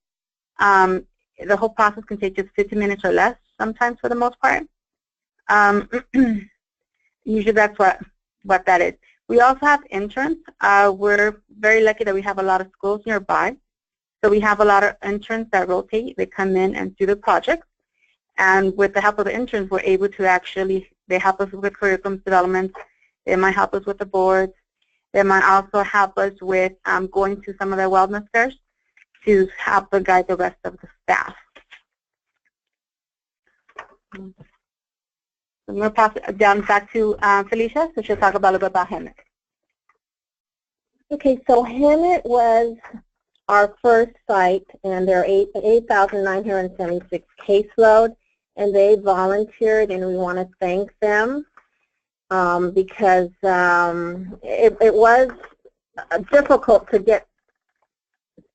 the whole process can take just 15 minutes or less sometimes for the most part. Usually that's what that is. We also have interns. We're very lucky that we have a lot of schools nearby. So we have a lot of interns that rotate. They come in and do the projects. And with the help of the interns, we're able to actually, they help us with curriculum development. They might help us with the boards. They might also help us with going to some of the wellness fairs to help guide the rest of the staff. I'm going to pass it down back to Felicia, so she'll talk a little bit about Hemet. Okay, so Hemet was our first site, and there are 8,976 caseload, and they volunteered, and we want to thank them because it was difficult to get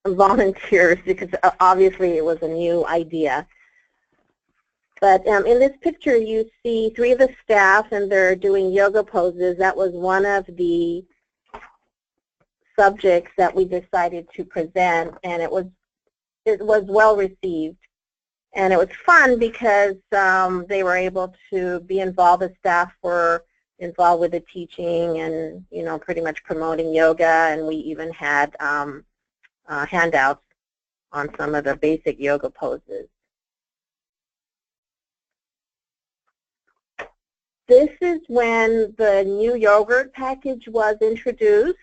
volunteers because obviously it was a new idea. But in this picture, you see 3 of the staff, and they're doing yoga poses. That was one of the subjects that we decided to present, and it was well received. And it was fun because they were able to be involved. The staff were involved with the teaching and, you know, pretty much promoting yoga. And we even had handouts on some of the basic yoga poses. This is when the new yogurt package was introduced.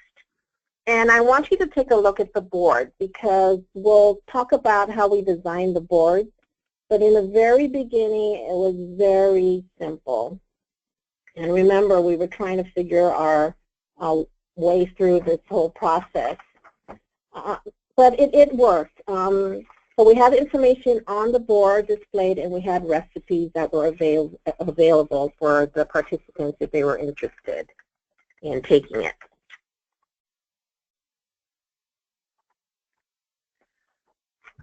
And I want you to take a look at the board because we'll talk about how we designed the board. But in the very beginning, it was very simple. And remember, we were trying to figure our way through this whole process. But it worked. So we had information on the board displayed, and we had recipes that were available for the participants if they were interested in taking it.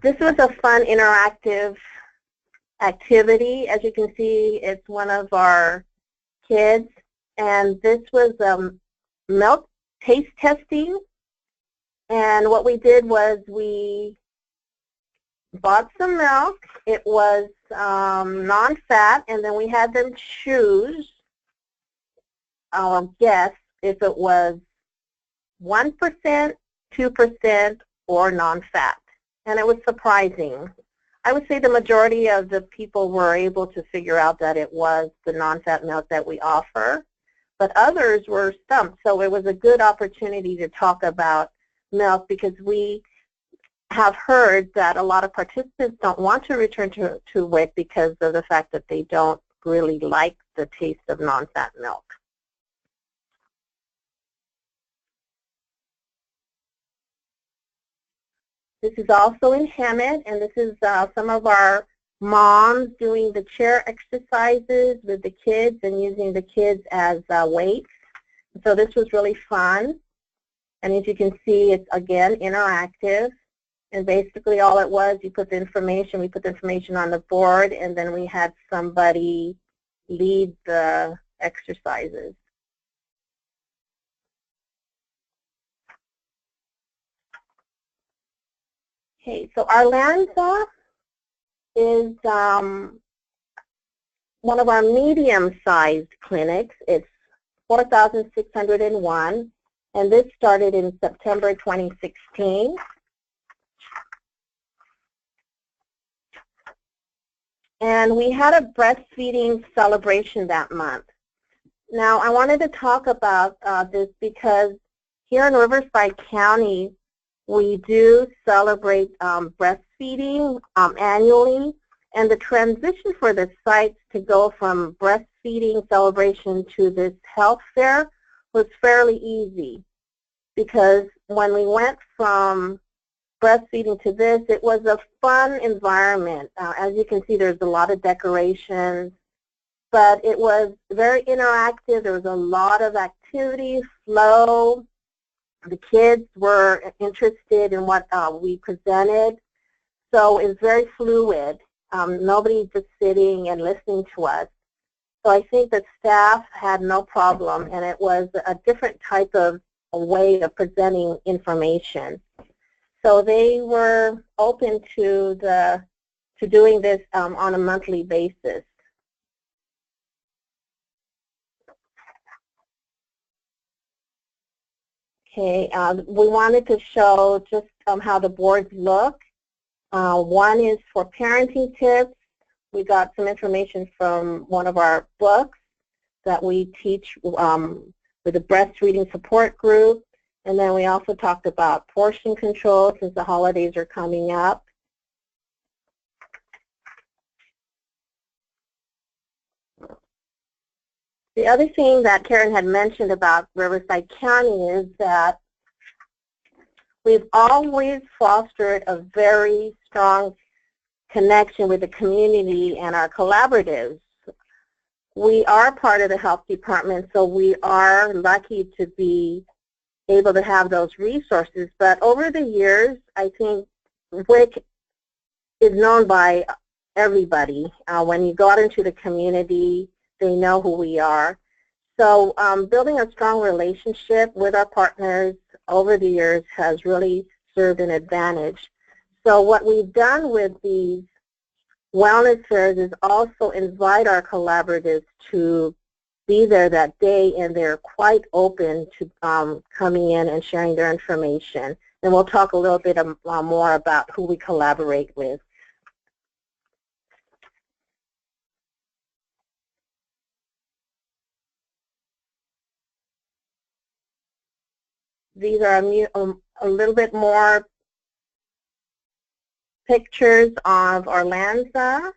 This was a fun interactive activity. As you can see, it's one of our kids, and this was milk taste testing. And what we did was we bought some milk. It was non-fat, and then we had them choose, guess if it was 1%, 2%, or non-fat. And it was surprising. I would say the majority of the people were able to figure out that it was the non-fat milk that we offer, but others were stumped. So it was a good opportunity to talk about milk because we have heard that a lot of participants don't want to return to WIC because of the fact that they don't really like the taste of non-fat milk. This is also in Hemet, and this is some of our moms doing the chair exercises with the kids and using the kids as weights. So this was really fun. And as you can see, it's, again, interactive. And basically all it was, you put the information, we put the information on the board, and then we had somebody lead the exercises. Okay, so our Lanza is one of our medium-sized clinics. It's 4,601, and this started in September 2016. And we had a breastfeeding celebration that month. Now, I wanted to talk about this because here in Riverside County, we do celebrate breastfeeding annually, and the transition for the sites to go from breastfeeding celebration to this health fair was fairly easy, because when we went from breastfeeding to this, it was a fun environment. As you can see, there's a lot of decorations, but it was very interactive. There was a lot of activity, flow. The kids were interested in what we presented, so it was very fluid. Nobody just sitting and listening to us. So I think the staff had no problem, and it was a different type of a way of presenting information. So they were open to doing this on a monthly basis. Okay, we wanted to show just how the boards look. One is for parenting tips. We got some information from one of our books that we teach with the breastfeeding support group. And then we also talked about portion control since the holidays are coming up. The other thing that Karen had mentioned about Riverside County is that we've always fostered a very strong connection with the community and our collaboratives. We are part of the health department, so we are lucky to be able to have those resources. But over the years, I think WIC is known by everybody. When you go out into the community, they know who we are. So building a strong relationship with our partners over the years has really served an advantage. So what we've done with these wellness fairs is also invite our collaboratives to be there that day, and they're quite open to coming in and sharing their information. And we'll talk a little bit more about who we collaborate with. These are a little bit more pictures of Orlanza.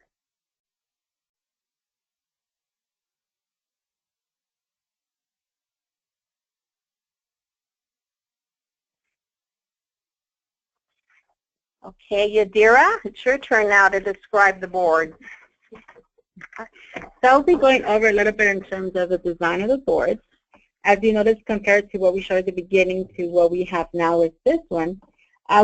Okay, Yadira, it's your turn now to describe the board. So I'll be going over a little bit in terms of the design of the boards. As you notice, compared to what we showed at the beginning to what we have now with this one,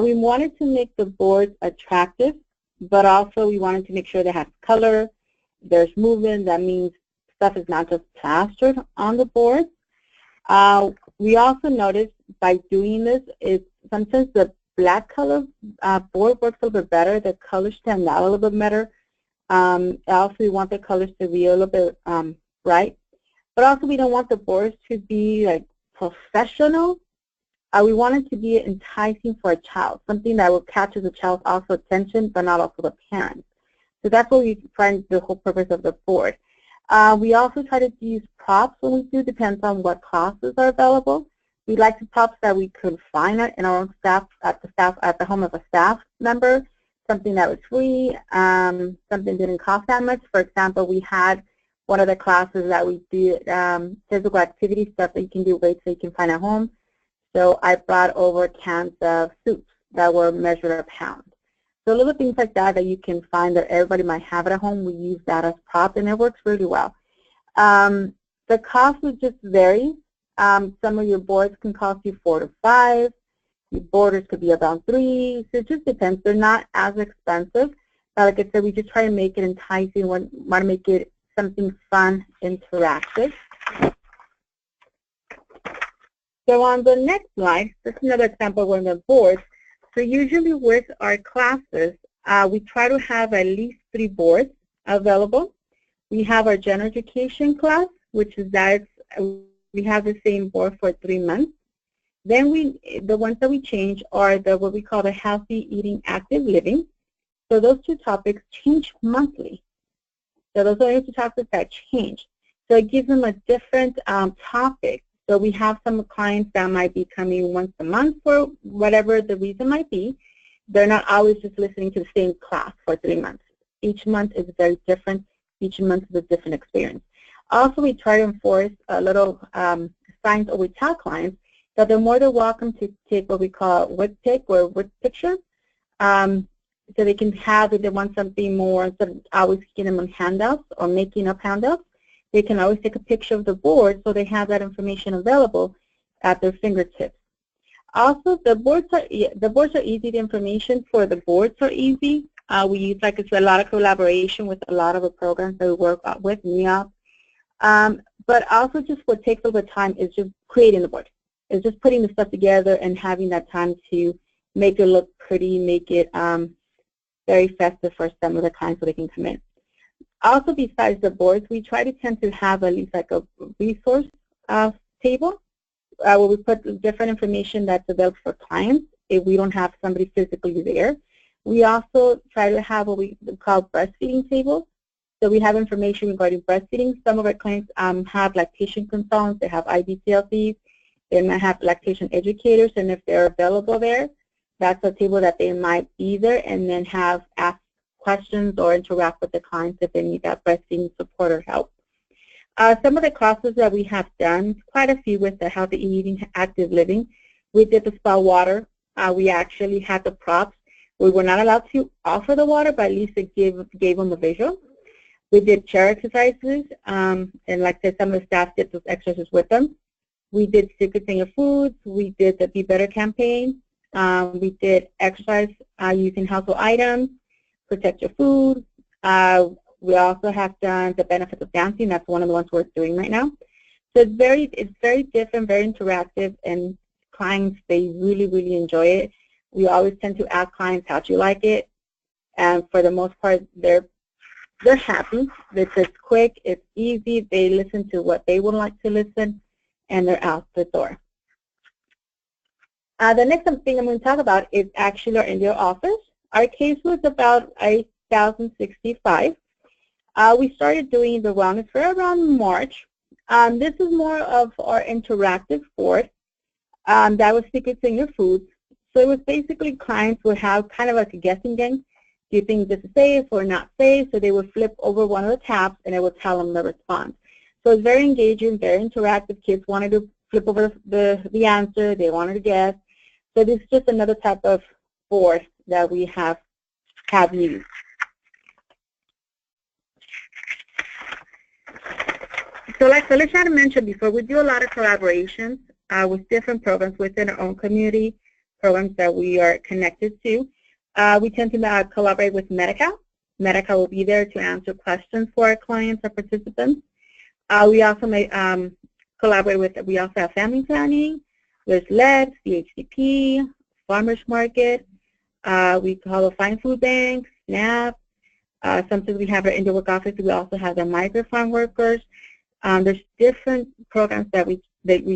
we wanted to make the boards attractive, but also we wanted to make sure they have color, there's movement. That means stuff is not just plastered on the board. We also noticed by doing this, sometimes the black color board works a little bit better. The colors stand out a little bit better. Also, we want the colors to be a little bit bright. But also, we don't want the boards to be like professional. We want it to be enticing for a child, something that will catch the child's also attention, but not also the parents. So that's what we find the whole purpose of the board. We also try to use props when we do, depends on what classes are available. We like the props that we could find in our own staff, at the home of a staff member, something that was free, something didn't cost that much. For example, we had one of the classes that we did physical activity stuff that you can do weights that you can find at home. So I brought over cans of soups that were measured a pound. So little things like that that you can find that everybody might have at home, we use that as prop, and it works really well. The cost would just vary. Some of your boards can cost you $4 to $5. Your borders could be about $3. So it just depends. They're not as expensive. But like I said, we just try to make it enticing. We want to make it something fun, interactive. So on the next slide, this is another example of one of the boards. So usually with our classes, we try to have at least 3 boards available. We have our general education class, which is that we have the same board for 3 months. Then the ones that we change are what we call the healthy eating, active living. So those 2 topics change monthly. So those are the topics that change. So it gives them a different topic. So we have some clients that might be coming once a month for whatever the reason might be. They're not always just listening to the same class for 3 months. Each month is very different. Each month is a different experience. Also, we try to enforce a little signs, or we tell clients that they're more than welcome to take what we call WIC pick or WIC picture. So they can have, if they want something more, instead of always getting them on handouts or making up handouts, they can always take a picture of the board so they have that information available at their fingertips. Also, the boards are easy. The information for the boards are easy. We use, like I said, a lot of collaboration with a lot of the programs that we work with, NEOP. But also just what takes a little bit of time is just creating the board. It's just putting the stuff together and having that time to make it look pretty, make it very festive for some of the clients so they can come in. Also, besides the boards, we try to tend to have at least like a resource table where we put different information that's available for clients if we don't have somebody physically there. We also try to have what we call breastfeeding tables. So we have information regarding breastfeeding. Some of our clients have lactation consultants, they have IBCLCs, they might have lactation educators, and if they're available there, that's a table that they might be there and then have ask questions or interact with the clients if they need that breastfeeding support or help. Some of the classes that we have done, quite a few with the healthy eating, active living. We did the spa water. We actually had the props. We were not allowed to offer the water, but at least it gave them a visual. We did chair exercises, and like I said, some of the staff did those exercises with them. We did secrets in your foods. We did the Be Better campaign. We did exercise using household items, protect your food. We also have done the benefits of dancing. That's one of the ones we're doing right now. So it's very different, very interactive, and clients, they really, really enjoy it. We always tend to ask clients, how do you like it? And for the most part, they're happy. It's quick, it's easy. They listen to what they would like to listen, and they're out the door. The next thing I'm going to talk about is actually our India office. Our case was about 8,065. We started doing the wellness fair around March. This is more of our interactive board. That was secrets in your foods. So it was basically clients would have kind of like a guessing game. Do you think this is safe or not safe? So they would flip over one of the tabs and it would tell them the response. So it's very engaging, very interactive. Kids wanted to flip over the answer. They wanted to guess. So this is just another type of board that we have used. So like Felicia mentioned before, we do a lot of collaborations with different programs within our own community, programs that we are connected to. We tend to collaborate with Medi-Cal. Medi-Cal will be there to answer questions for our clients or participants. We also may collaborate with, we also have family planning. There's LEDS, CHCP, Farmers Market. We call it Fine Food Bank, SNAP. Sometimes we have our India Work Office. We also have the migrant farm workers. There's different programs that we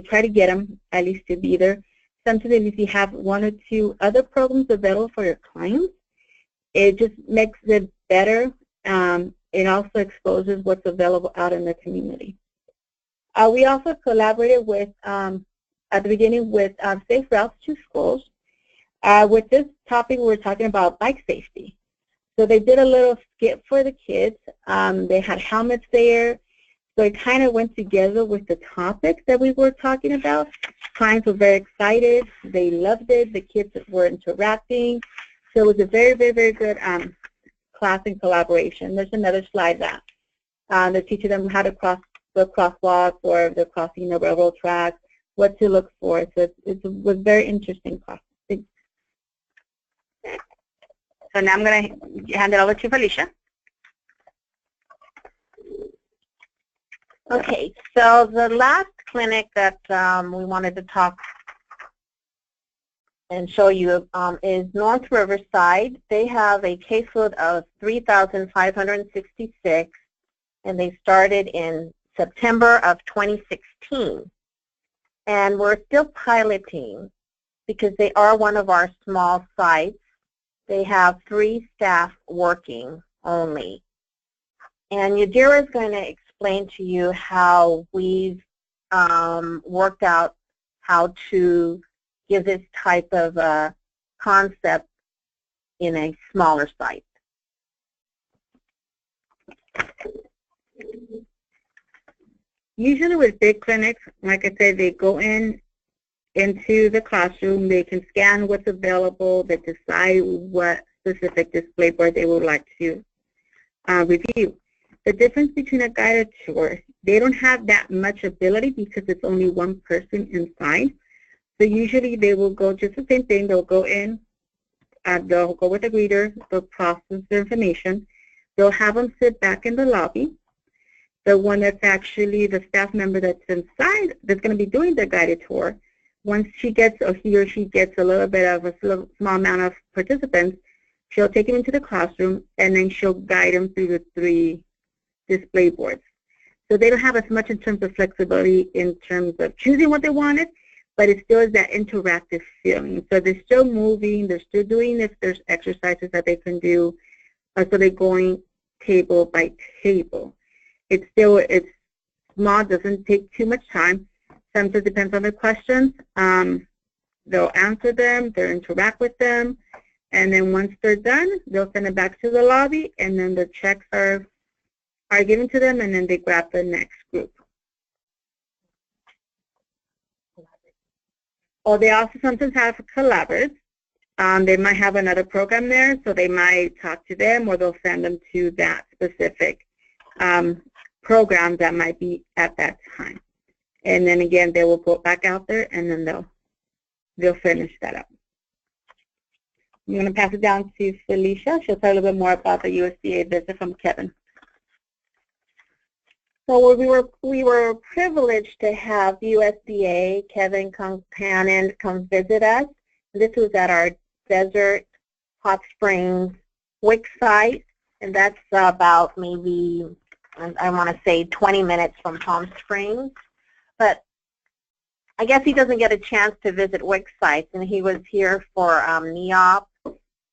try to get them at least to be there. Sometimes if you have one or two other programs available for your clients, it just makes it better. It also exposes what's available out in the community. We also collaborated with, at the beginning, with Safe Routes to Schools. With this topic, we're talking about bike safety. So they did a little skit for the kids. They had helmets there. So it kind of went together with the topic that we were talking about. Clients were very excited. They loved it. The kids were interacting. So it was a very, very, very good class and collaboration. There's another slide that they're teaching them how to cross the crosswalk or they're crossing the railroad tracks, what to look for. So it was a very interesting class. So now I'm going to hand it over to Felicia. Okay, so the last clinic that we wanted to talk and show you is North Riverside. They have a caseload of 3,566, and they started in September of 2016. And we're still piloting because they are one of our small sites. They have 3 staff working only. And Yadira is going to explain to you how we've worked out how to give this type of concept in a smaller site. Usually with big clinics, like I said, they go into the classroom, they can scan what's available, they decide what specific display board they would like to review. The difference between a guided tour, they don't have that much ability because it's only one person inside. So usually they will go just the same thing, they'll go in, they'll go with the greeter, they'll process their information, they'll have them sit back in the lobby. The one that's actually the staff member that's inside that's going to be doing the guided tour, once she gets or he or she gets a little bit of a small amount of participants, she'll take them into the classroom and then she'll guide them through the 3 display boards. So they don't have as much in terms of flexibility in terms of choosing what they wanted, but it still is that interactive feeling. So they're still moving, they're still doing if there's exercises that they can do, so they're going table by table. It's small, doesn't take too much time. Sometimes it depends on the questions. They'll answer them, they'll interact with them, and then once they're done, they'll send it back to the lobby, and then the checks are given to them, and then they grab the next group. Or they also sometimes have collaborators. They might have another program there, so they might talk to them, or they'll send them to that specific program that might be at that time. And then again, they will go back out there, and then they'll finish that up. I'm going to pass it down to Felicia. She'll tell a little bit more about the USDA visit from Kevin. So we were privileged to have USDA, Kevin Concannon, come visit us. This was at our Desert Hot Springs WIC site, and that's about maybe, I want to say 20 minutes from Palm Springs. But I guess he doesn't get a chance to visit WIC sites, and he was here for NEOP,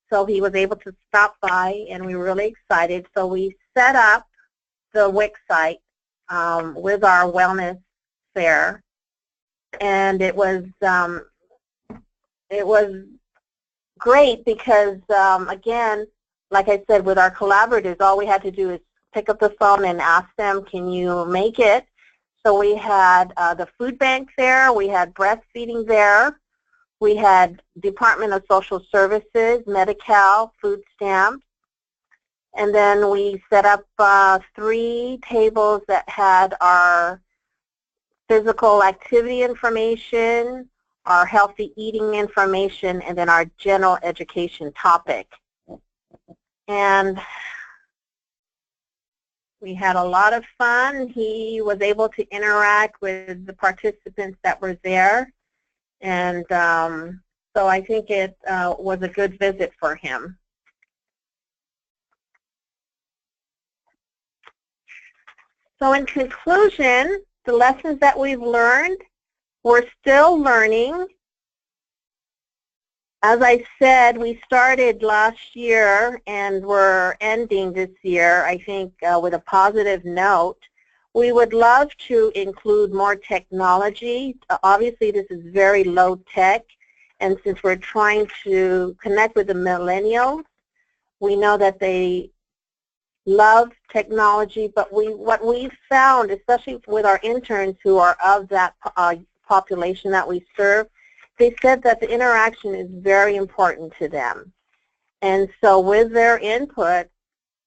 so he was able to stop by, and we were really excited. So we set up the WIC site with our wellness fair, and it was great because again, like I said, with our collaborators, all we had to do is pick up the phone and ask them, can you make it? So we had the food bank there, we had breastfeeding there, we had Department of Social Services, Medi-Cal, food stamps, and then we set up 3 tables that had our physical activity information, our healthy eating information, and then our general education topic. And we had a lot of fun. He was able to interact with the participants that were there. And so I think it was a good visit for him. So in conclusion, the lessons that we've learned, we're still learning. As I said, we started last year and we're ending this year, I think, with a positive note. We would love to include more technology. Obviously, this is very low tech, and since we're trying to connect with the millennials, we know that they love technology, but what we've found, especially with our interns who are of that population that we serve, they said that the interaction is very important to them. And so with their input,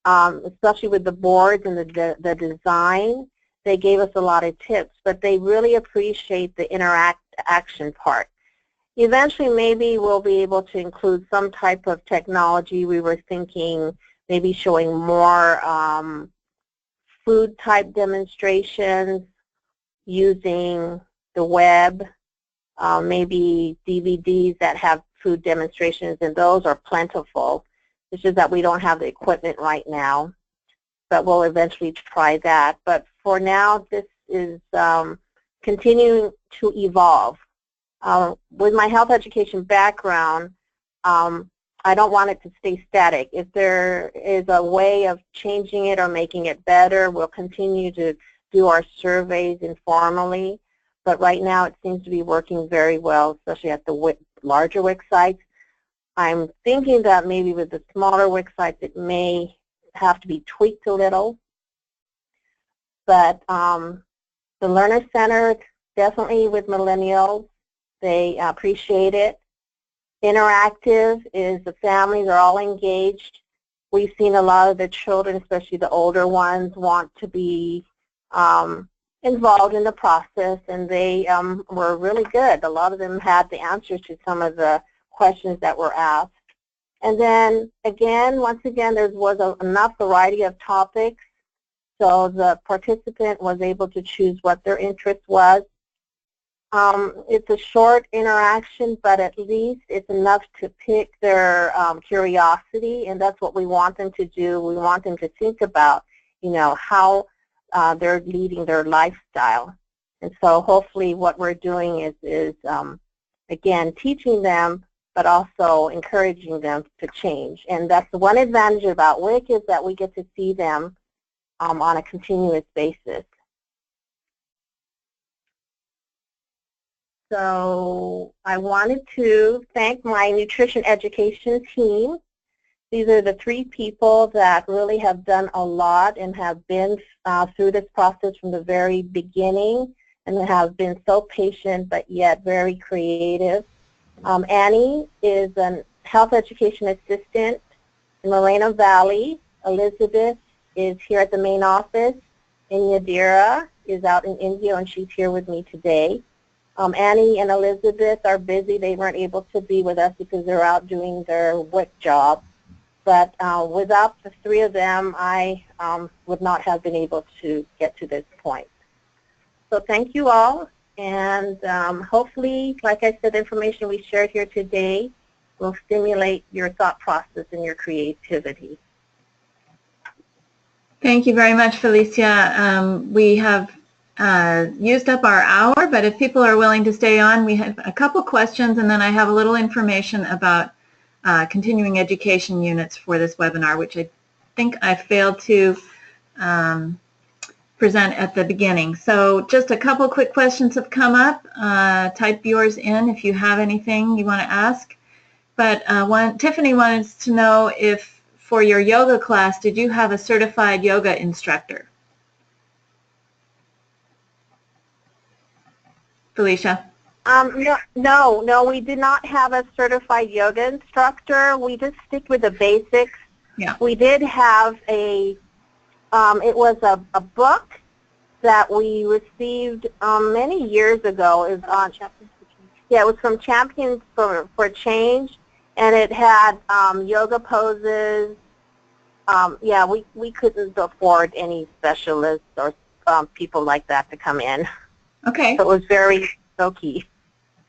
especially with the boards and the design, they gave us a lot of tips, but they really appreciate the interaction part. Eventually, maybe we'll be able to include some type of technology. We were thinking maybe showing more food type demonstrations using the web, maybe DVDs that have food demonstrations, and those are plentiful. It's just that we don't have the equipment right now, but we'll eventually try that. But for now, this is continuing to evolve. With my health education background, I don't want it to stay static. If there is a way of changing it or making it better, we'll continue to do our surveys informally. But right now it seems to be working very well, especially at the larger WIC sites. I'm thinking that maybe with the smaller WIC sites it may have to be tweaked a little. But the Learner Center, definitely with millennials, they appreciate it. Interactive is the families are all engaged. We've seen a lot of the children, especially the older ones, want to be involved in the process, and they were really good. A lot of them had the answers to some of the questions that were asked. And then again, once again, there was enough variety of topics, so the participant was able to choose what their interest was. It's a short interaction, but at least it's enough to pick their curiosity, and that's what we want them to do. We want them to think about, you know, how they're leading their lifestyle. And so hopefully what we're doing is again, teaching them, but also encouraging them to change. And that's the one advantage about WIC, is that we get to see them on a continuous basis. So I wanted to thank my nutrition education team. These are the 3 people that really have done a lot and have been through this process from the very beginning and have been so patient but yet very creative. Annie is a health education assistant in Moreno Valley. Elizabeth is here at the main office. And Yadira is out in India, and she's here with me today. Annie and Elizabeth are busy. They weren't able to be with us because they're out doing their WIC job. But without the 3 of them, I would not have been able to get to this point. So thank you all. And hopefully, like I said, the information we shared here today will stimulate your thought process and your creativity. Thank you very much, Felicia. We have used up our hour, but if people are willing to stay on, we have a couple questions, and then I have a little information about continuing education units for this webinar, which I think I failed to present at the beginning. So just a couple quick questions have come up. Type yours in if you have anything you want to ask. But Tiffany wanted to know if for your yoga class, did you have a certified yoga instructor? Felicia? No, we did not have a certified yoga instructor. We just stick with the basics. Yeah. We did have it was a book that we received many years ago. It was on it was from Champions for Change, and it had yoga poses. Yeah, we couldn't afford any specialists or people like that to come in. Okay. So it was very key.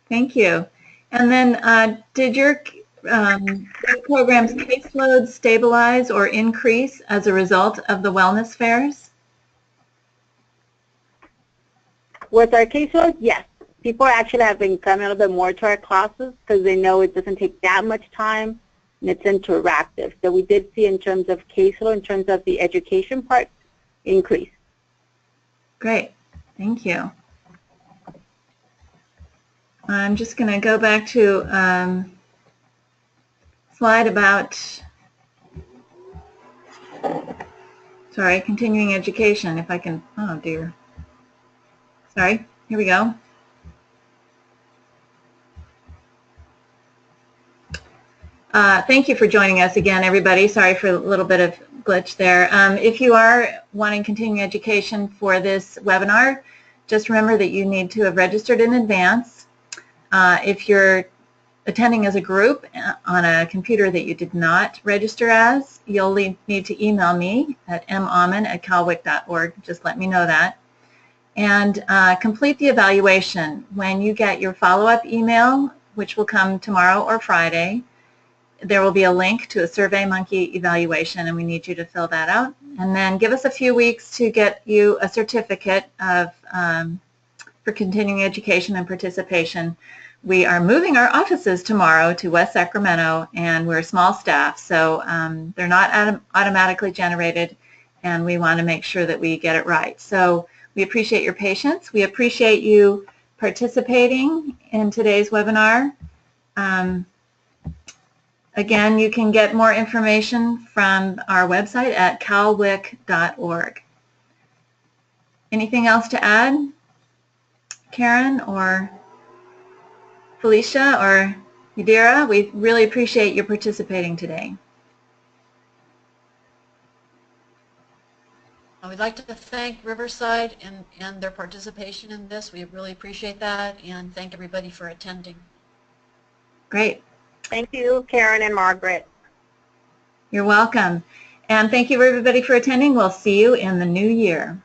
Thank you. And then did your program's caseload stabilize or increase as a result of the wellness fairs? With our caseload, yes. People actually have been coming a little bit more to our classes because they know it doesn't take that much time and it's interactive. So we did see in terms of caseload, in terms of the education part, increase. Great. Thank you. I'm just going to go back to slide about, sorry, continuing education, if I can, oh dear. Sorry, here we go. Thank you for joining us again, everybody. Sorry for a little bit of glitch there. If you are wanting continuing education for this webinar, just remember that you need to have registered in advance. If you're attending as a group on a computer that you did not register as, you'll need to email me at mamman@calwic.org. Just let me know that. And complete the evaluation. When you get your follow-up email, which will come tomorrow or Friday, there will be a link to a SurveyMonkey evaluation, and we need you to fill that out. And then give us a few weeks to get you a certificate of for continuing education and participation. we are moving our offices tomorrow to West Sacramento, and we're small staff, so they're not automatically generated, and we want to make sure that we get it right. So we appreciate your patience. We appreciate you participating in today's webinar. Again, you can get more information from our website at calwic.org. Anything else to add, Karen or Felicia or Yadira? We really appreciate you participating today. We'd like to thank Riverside and their participation in this. We really appreciate that, and thank everybody for attending. Great. Thank you, Karen and Margaret. You're welcome. And thank you everybody for attending. We'll see you in the new year.